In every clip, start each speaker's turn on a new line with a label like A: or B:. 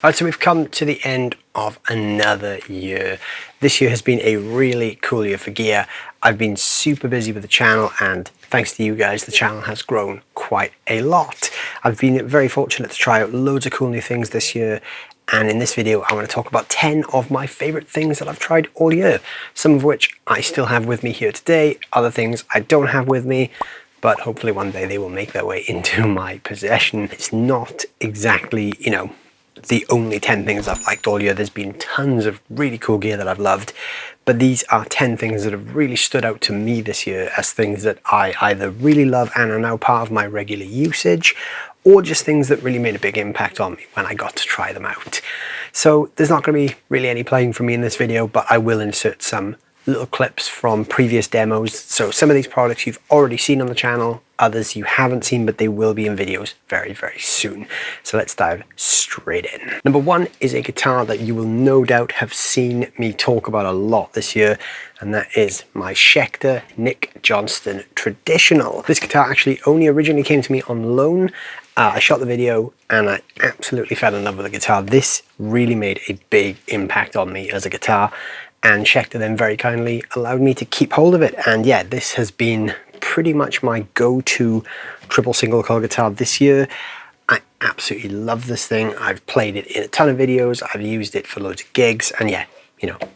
A: Alright, so we've come to the end of another year. This year has been a really cool year for gear. I've been super busy with the channel, and thanks to you guys, the channel has grown quite a lot. I've been very fortunate to try out loads of cool new things this year, and in this video I want to talk about 10 of my favorite things that I've tried all year. Some of which I still have with me here today, other things I don't have with me, but hopefully one day they will make their way into my possession. It's not exactly, the only 10 things I've liked all year. There's been tons of really cool gear that I've loved, but these are 10 things that have really stood out to me this year as things that I either really love and are now part of my regular usage, or just things that really made a big impact on me when I got to try them out. So there's not going to be really any playing from me in this video, but I will insert some little clips from previous demos. So some of these products you've already seen on the channel, others you haven't seen, but they will be in videos very, very soon. So let's dive straight in. Number one is a guitar that you will no doubt have seen me talk about a lot this year, and that is my Schecter Johnston Traditional. This guitar actually only originally came to me on loan. I shot the video and I absolutely fell in love with the guitar. This really made a big impact on me as a guitar, and Schecter then very kindly allowed me to keep hold of it. And yeah, this has been pretty much my go-to triple single coil guitar this year. I absolutely love this thing. I've played it in a ton of videos. I've used it for loads of gigs, and yeah,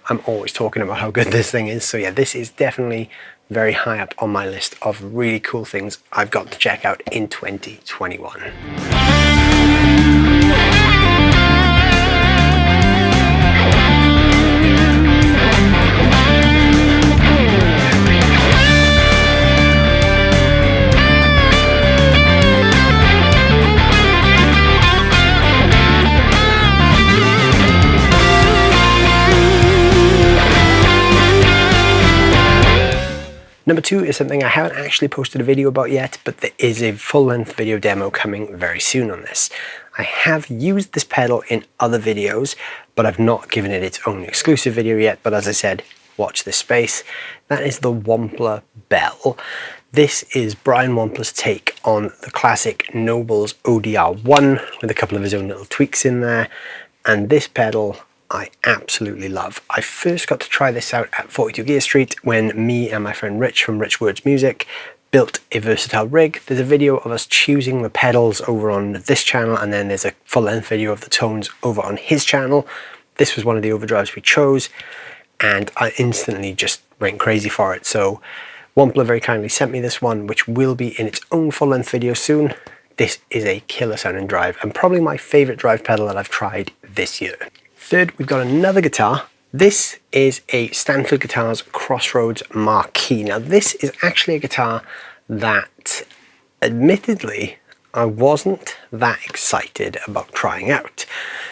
A: I'm always talking about how good this thing is. So yeah, this is definitely very high up on my list of really cool things I've got to check out in 2021. Number two is something I haven't actually posted a video about yet, but there is a full-length video demo coming very soon on this. I have used this pedal in other videos, but I've not given it its own exclusive video yet. But as I said, watch this space. That is the Wampler Belle. This is Brian Wampler's take on the classic Noble's ODR1 with a couple of his own little tweaks in there. And this pedal I absolutely love. I first got to try this out at 42 Gear Street when me and my friend Rich from Rich Words Music built a versatile rig. There's a video of us choosing the pedals over on this channel, and then there's a full-length video of the tones over on his channel. This was one of the overdrives we chose, and I instantly just went crazy for it. So Wampler very kindly sent me this one, which will be in its own full-length video soon. This is a killer sounding drive, and probably my favorite drive pedal that I've tried this year. Third, we've got another guitar. This is a Stanford Guitars Crossroads Marquee. Now this is actually a guitar that admittedly I wasn't that excited about trying out.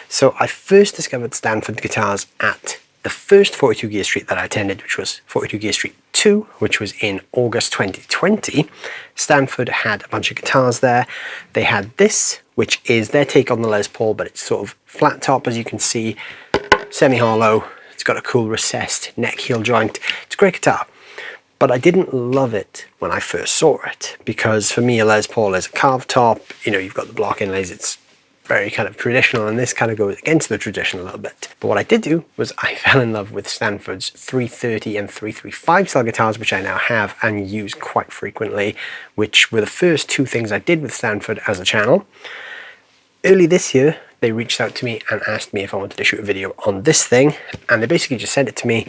A: So I first discovered Stanford guitars at the first 42 Gear Street that I attended, which was 42 Gear Street 2, which was in August 2020. Stanford had a bunch of guitars there. They had this, which is their take on the Les Paul, but it's sort of flat top, as you can see, semi-hollow. It's got a cool recessed neck heel joint. It's a great guitar, but I didn't love it when I first saw it, because for me a Les Paul is a carved top. You've got the block inlays. It's very kind of traditional, and this kind of goes against the tradition a little bit. But what I did do was I fell in love with Stanford's 330 and 335 style guitars, which I now have and use quite frequently, which were the first two things I did with Stanford as a channel. Early this year, they reached out to me and asked me if I wanted to shoot a video on this thing, and they basically just sent it to me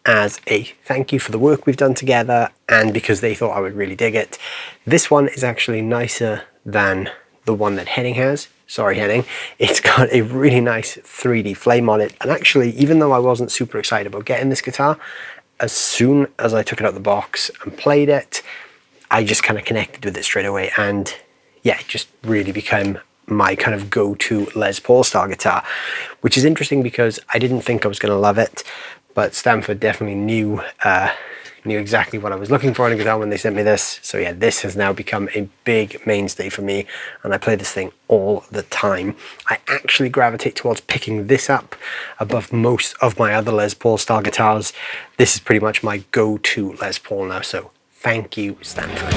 A: as a thank you for the work we've done together, and because they thought I would really dig it. This one is actually nicer than the one that Henning has. Sorry, Henning. It's got a really nice 3D flame on it, and actually, even though I wasn't super excited about getting this guitar, as soon as I took it out of the box and played it, I just kind of connected with it straight away, and yeah, it just really became my kind of go-to Les Paul style guitar, which is interesting because I didn't think I was going to love it, but Stanford definitely knew exactly what I was looking for in a guitar when they sent me this. So yeah, this has now become a big mainstay for me, and I play this thing all the time. I actually gravitate towards picking this up above most of my other Les Paul style guitars. This is pretty much my go-to Les Paul now, so thank you, Stanford.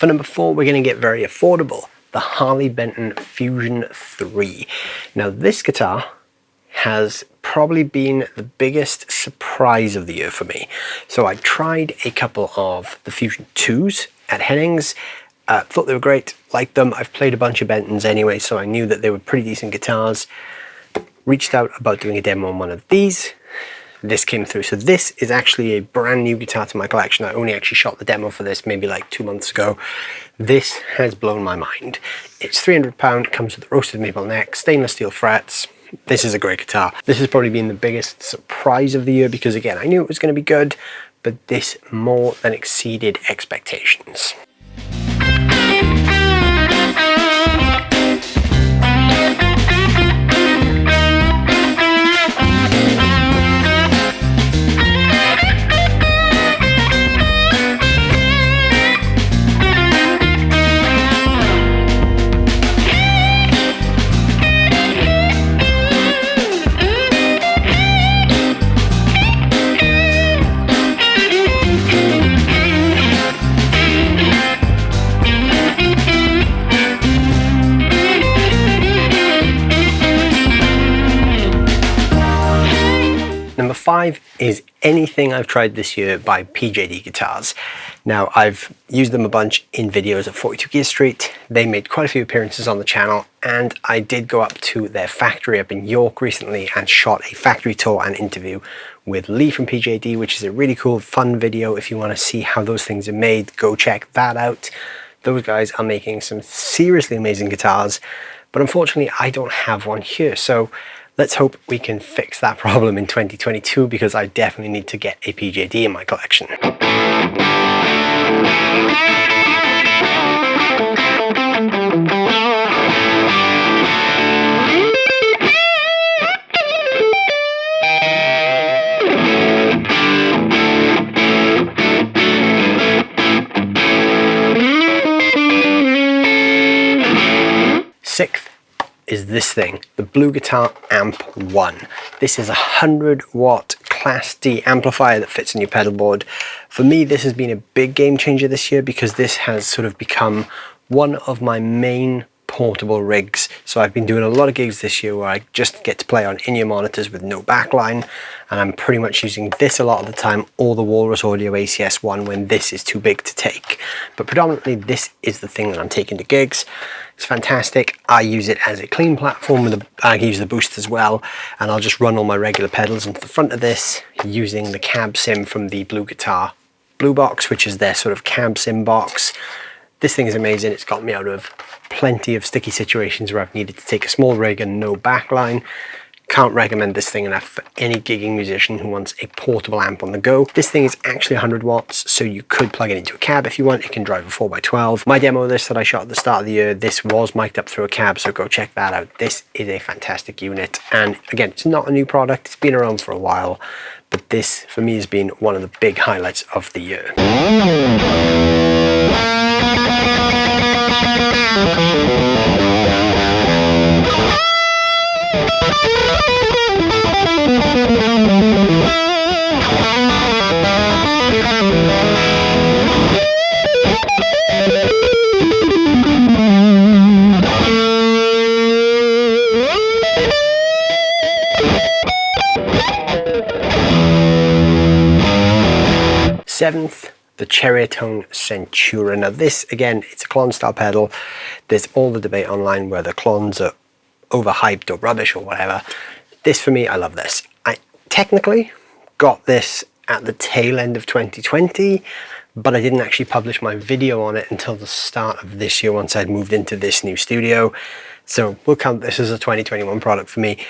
A: For number 4, we're going to get very affordable, the Harley Benton Fusion 3. Now this guitar has probably been the biggest surprise of the year for me. So I tried a couple of the Fusion 2s at Hennings, thought they were great, liked them. I've played a bunch of Bentons anyway, so I knew that they were pretty decent guitars. Reached out about doing a demo on one of these. This came through. So this is actually a brand new guitar to my collection. I only actually shot the demo for this maybe like 2 months ago. This has blown my mind. It's £300, comes with roasted maple neck, stainless steel frets. This is a great guitar. This has probably been the biggest surprise of the year because again, I knew it was going to be good, but this more than exceeded expectations. Number 5 is anything I've tried this year by PJD Guitars. Now I've used them a bunch in videos at 42 Gear Street. They made quite a few appearances on the channel, and I did go up to their factory up in York recently and shot a factory tour and interview with Leigh from PJD, which is a really cool, fun video. If you want to see how those things are made, go check that out. Those guys are making some seriously amazing guitars, but unfortunately I don't have one here. So let's hope we can fix that problem in 2022 because I definitely need to get a PJD in my collection. Sixth is this thing, the BluGuitar Amp1. This is a 100-watt Class D amplifier that fits on your pedal board. For me, this has been a big game changer this year because this has sort of become one of my main portable rigs. So I've been doing a lot of gigs this year where I just get to play on in-ear monitors with no backline, and I'm pretty much using this a lot of the time, or the Walrus Audio ACS1 when this is too big to take. But predominantly this is the thing that I'm taking to gigs. It's fantastic. I use it as a clean platform, I use the boost as well, and I'll just run all my regular pedals into the front of this using the cab sim from the BluGuitar Blue Box, which is their sort of cab sim box. This thing is amazing. It's got me out of plenty of sticky situations where I've needed to take a small rig and no backline. Can't recommend this thing enough for any gigging musician who wants a portable amp on the go. This thing is actually 100 watts, so you could plug it into a cab if you want. It can drive a 4x12. My demo of this that I shot at the start of the year, this was mic'd up through a cab, so go check that out. This is a fantastic unit, and again, it's not a new product. It's been around for a while, but this for me has been one of the big highlights of the year. Seventh, the Ceriatone Centura. Now this, again, it's a clon style pedal. There's all the debate online whether clones are overhyped or rubbish or whatever. This for me, I love this. I technically got this at the tail end of 2020, but I didn't actually publish my video on it until the start of this year once I'd moved into this new studio. So we'll count this as a 2021 product for me.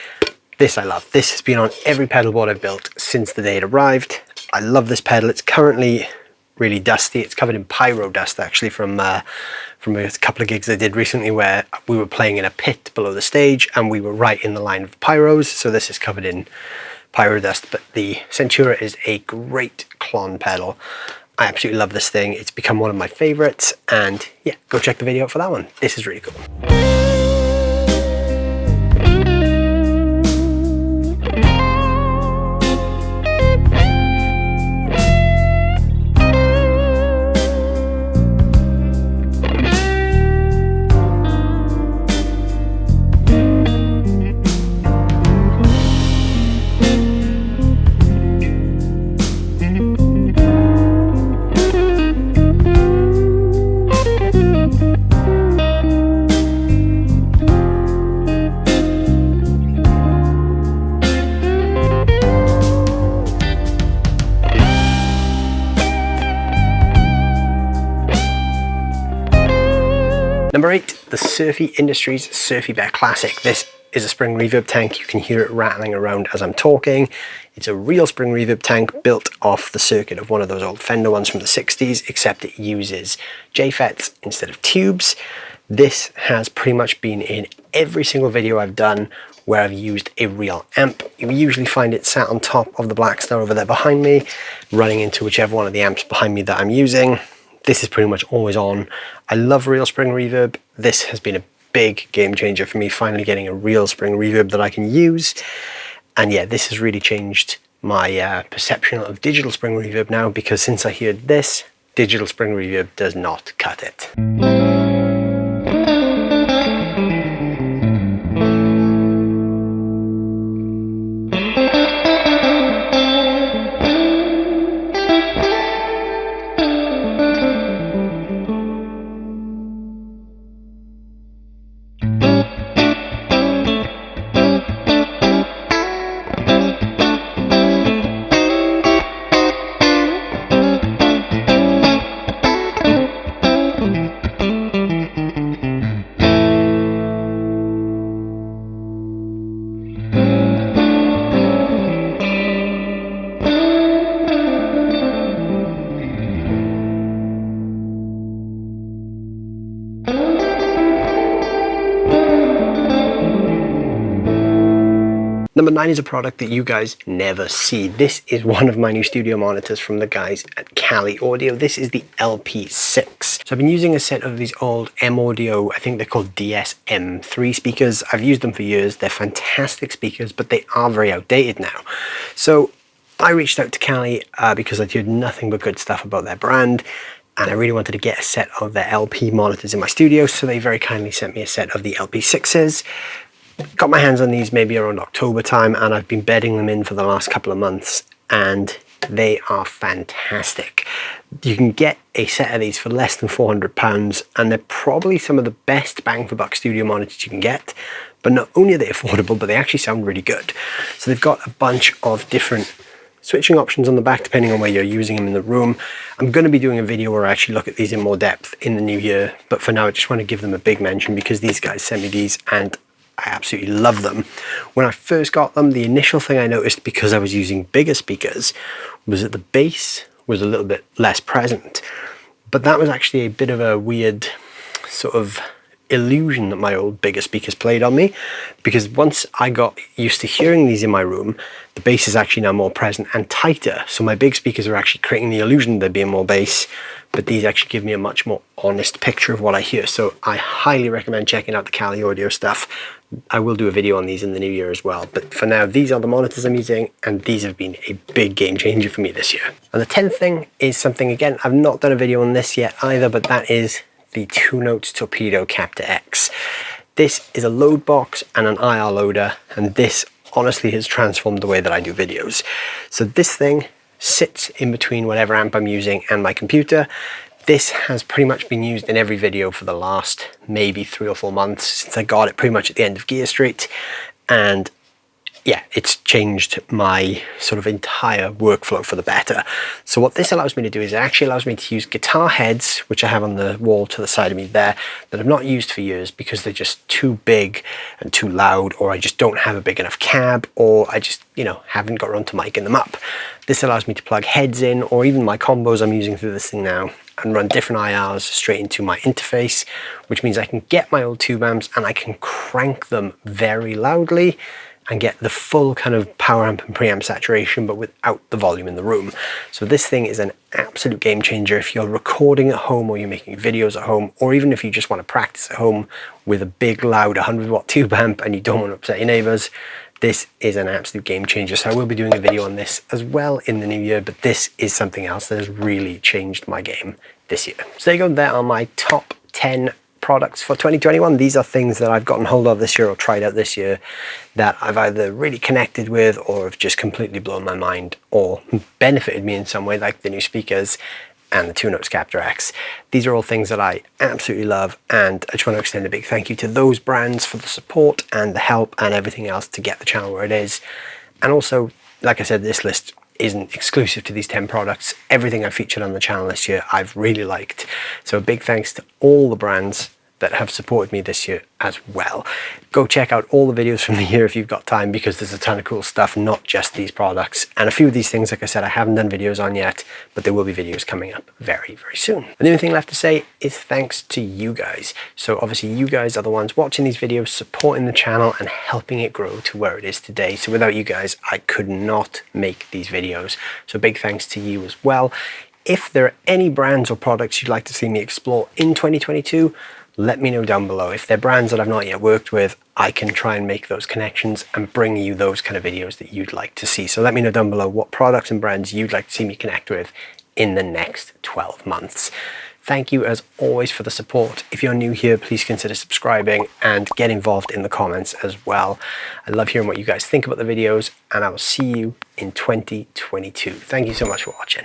A: This I love. This has been on every pedal board I've built since the day it arrived. I love this pedal. It's currently really dusty. It's covered in pyro dust actually from a couple of gigs I did recently where we were playing in a pit below the stage and we were right in the line of pyros, so this is covered in pyro dust. But the Centura is a great clon pedal. I absolutely love this thing. It's become one of my favorites, and yeah, go check the video out for that one. This is really cool. the Surfy Industries Surfybear Classic. This is a spring reverb tank. You can hear it rattling around as I'm talking. It's a real spring reverb tank built off the circuit of one of those old Fender ones from the 60s, except it uses J-FETs instead of tubes. This has pretty much been in every single video I've done where I've used a real amp. You usually find it sat on top of the Blackstar over there behind me, running into whichever one of the amps behind me that I'm using. This is pretty much always on. I love real spring reverb. This has been a big game changer for me, finally getting a real spring reverb that I can use. And yeah, this has really changed my perception of digital spring reverb now, because since I heard this, digital spring reverb does not cut it. Number 9 is a product that you guys never see. This is one of my new studio monitors from the guys at Cali Audio. This is the LP6. So I've been using a set of these old M-Audio, I think they're called DS-M3 speakers. I've used them for years. They're fantastic speakers, but they are very outdated now. So I reached out to Cali because I'd heard nothing but good stuff about their brand, and I really wanted to get a set of their LP monitors in my studio, so they very kindly sent me a set of the LP6s. Got my hands on these maybe around October time, and I've been bedding them in for the last couple of months, and they are fantastic. You can get a set of these for less than £400, and they're probably some of the best bang for buck studio monitors you can get. But not only are they affordable, but they actually sound really good. So they've got a bunch of different switching options on the back depending on where you're using them in the room. I'm going to be doing a video where I actually look at these in more depth in the new year, but for now I just want to give them a big mention because these guys sent me these and I absolutely love them. When I first got them, the initial thing I noticed, because I was using bigger speakers, was that the bass was a little bit less present. But that was actually a bit of a weird sort of illusion that my old bigger speakers played on me, because once I got used to hearing these in my room, the bass is actually now more present and tighter. So my big speakers are actually creating the illusion there being more bass, but these actually give me a much more honest picture of what I hear. So I highly recommend checking out the Cali Audio stuff. I will do a video on these in the new year as well, but for now these are the monitors I'm using, and these have been a big game changer for me this year. And the 10th thing is something, again, I've not done a video on this yet either, but that is the 2-Notes Torpedo Captor X. This is a load box and an IR loader, and this honestly has transformed the way that I do videos. So this thing sits in between whatever amp I'm using and my computer. This has pretty much been used in every video for the last maybe 3 or 4 months since I got it pretty much at the end of Gear Street, and yeah, it's changed my sort of entire workflow for the better. So what this allows me to do is it actually allows me to use guitar heads, which I have on the wall to the side of me there, that I've not used for years because they're just too big and too loud, or I just don't have a big enough cab, or I just, you know, haven't got around to micing them up. This allows me to plug heads in, or even my combos I'm using through this thing now, and run different IRs straight into my interface, which means I can get my old tube amps and I can crank them very loudly and get the full kind of power amp and preamp saturation, but without the volume in the room. So this thing is an absolute game changer if you're recording at home, or you're making videos at home, or even if you just want to practice at home with a big loud 100-watt tube amp and you don't want to upset your neighbors. This is an absolute game changer. So I will be doing a video on this as well in the new year, but this is something else that has really changed my game this year. So there you go, there are my top 10 products for 2021. These are things that I've gotten hold of this year or tried out this year that I've either really connected with, or have just completely blown my mind, or benefited me in some way, like the new speakers and the 2-Notes Captor X. These are all things that I absolutely love, and I just want to extend a big thank you to those brands for the support and the help and everything else to get the channel where it is. And also, like I said, this list isn't exclusive to these 10 products. Everything I featured on the channel this year I've really liked. So a big thanks to all the brands that have supported me this year as well. Go check out all the videos from the year if you've got time, because there's a ton of cool stuff, not just these products. And a few of these things, like I said, I haven't done videos on yet, but there will be videos coming up very, very soon. And the only thing left to say is thanks to you guys. So obviously you guys are the ones watching these videos, supporting the channel and helping it grow to where it is today. So without you guys, I could not make these videos. So big thanks to you as well. If there are any brands or products you'd like to see me explore in 2022, let me know down below. If they're brands that I've not yet worked with, I can try and make those connections and bring you those kind of videos that you'd like to see. So let me know down below what products and brands you'd like to see me connect with in the next 12 months. Thank you as always for the support. If you're new here, please consider subscribing and get involved in the comments as well. I love hearing what you guys think about the videos, and I will see you in 2022. Thank you so much for watching.